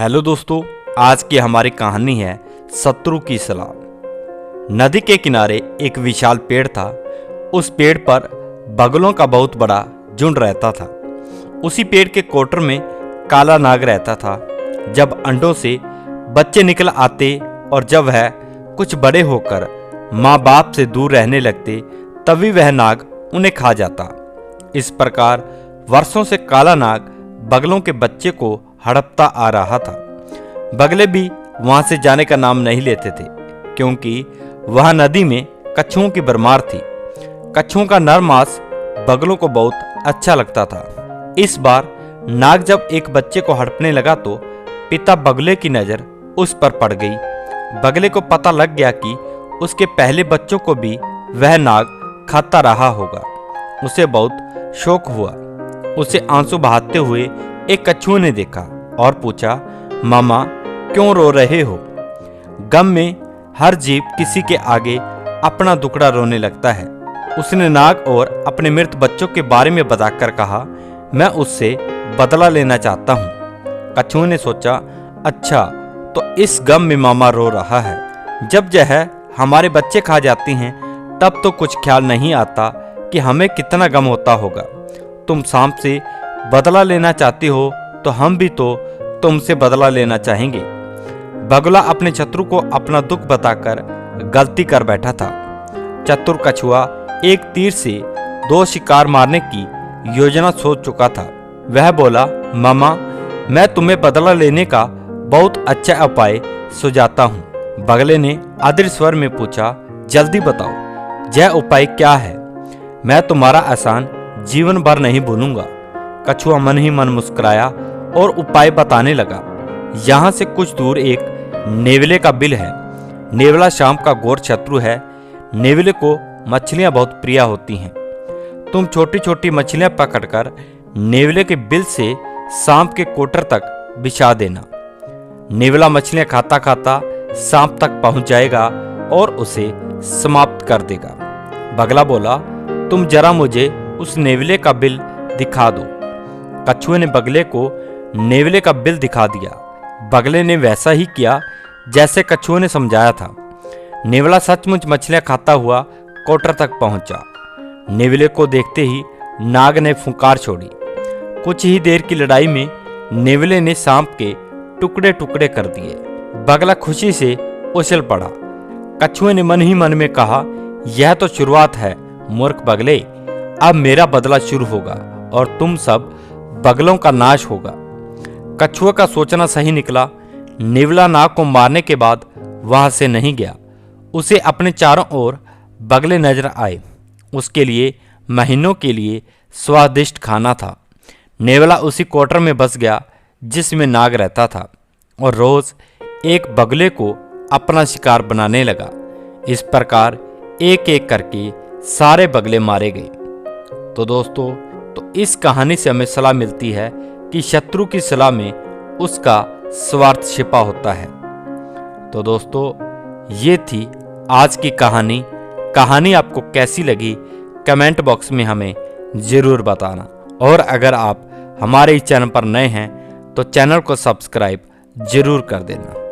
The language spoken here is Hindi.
हेलो दोस्तों, आज की हमारी कहानी है शत्रु की सलाह। नदी के किनारे एक विशाल पेड़ था। उस पेड़ पर बगुलों का बहुत बड़ा झुंड रहता था। उसी पेड़ के कोटर में काला नाग रहता था। जब अंडों से बच्चे निकल आते और जब वह कुछ बड़े होकर माँ बाप से दूर रहने लगते, तभी वह नाग उन्हें खा जाता। इस प्रकार वर्षों से काला नाग बगलों के बच्चे को हड़पता आ रहा था। बगले भी वहां से जाने का नाम नहीं लेते थे, क्योंकि वहां नदी में कछुओं की भरमार थी। कछुओं का नर मांस बगलों को बहुत अच्छा लगता था। इस बार नाग जब एक बच्चे को हड़पने लगा तो पिता बगले की नजर उस पर पड़ गई। बगले को पता लग गया कि उसके पहले बच्चों को भी वह नाग खाता रहा होगा। उसे बहुत शौक हुआ। उसे आंसू बहाते हुए एक कछुए ने देखा और पूछा, मामा क्यों रो रहे हो? गम में हर जीव किसी के आगे अपना दुखड़ा रोने लगता है। उसने नाग और अपने मृत बच्चों के बारे में बताकर कहा, मैं उससे बदला लेना चाहता हूँ। कछुए ने सोचा, अच्छा तो इस गम में मामा रो रहा है। जब यह हमारे बच्चे खा जाती हैं तब तो कुछ ख्याल नहीं आता कि हमें कितना गम होता होगा। तुम सांप से बदला लेना चाहती हो तो हम भी तो तुमसे बदला लेना चाहेंगे। बगुला अपने शत्रु को अपना दुख बताकर गलती कर बैठा था। चतुर कछुआ एक तीर से 2 शिकार मारने की योजना सोच चुका था। वह बोला, मामा मैं तुम्हें बदला लेने का बहुत अच्छा उपाय सुझाता हूँ। बगले ने आदर स्वर में पूछा, जल्दी बताओ यह उपाय क्या है? मैं तुम्हारा एहसान जीवन भर नहीं भूलूंगा। कछुआ मन ही मन मुस्कुराया और उपाय बताने लगा। यहाँ से कुछ दूर एक नेवले का बिल है। नेवला सांप का घोर शत्रु है। नेवले को मछलियां बहुत प्रिय होती हैं। तुम छोटी छोटी मछलियां पकड़कर नेवले के बिल से सांप के कोटर तक बिछा देना। नेवला मछलियां खाता खाता सांप तक पहुंच जाएगा और उसे समाप्त कर देगा। बगला बोला, तुम जरा मुझे उस नेवले का बिल दिखा दो। कछुए ने बगले को नेवले का बिल दिखा दिया। बगले ने वैसा ही किया जैसे कछुए ने समझाया था। नेवला सचमुच मछलियां खाता हुआ कोटर तक पहुंचा। नेवले को देखते ही नाग ने फुंकार छोड़ी। कुछ ही देर की लड़ाई में नेवले ने सांप के टुकड़े टुकड़े कर दिए। बगला खुशी से उछल पड़ा। कछुए ने मन ही मन में कहा, यह तो शुरुआत है मूर्ख बगले, अब मेरा बदला शुरू होगा और तुम सब बगलों का नाश होगा। कछुआ का सोचना सही निकला। नेवला नाग को मारने के बाद वहां से नहीं गया। उसे अपने चारों ओर बगले नजर आए। उसके लिए महीनों के लिए स्वादिष्ट खाना था। नेवला उसी क्वार्टर में बस गया जिसमें नाग रहता था और रोज एक बगले को अपना शिकार बनाने लगा। इस प्रकार एक एक करके सारे बगले मारे गए। तो दोस्तों, तो इस कहानी से हमें सलाह मिलती है कि शत्रु की सलाह में उसका स्वार्थ छिपा होता है। तो दोस्तों, ये थी आज की कहानी। कहानी आपको कैसी लगी कमेंट बॉक्स में हमें ज़रूर बताना। और अगर आप हमारे इस चैनल पर नए हैं तो चैनल को सब्सक्राइब जरूर कर देना।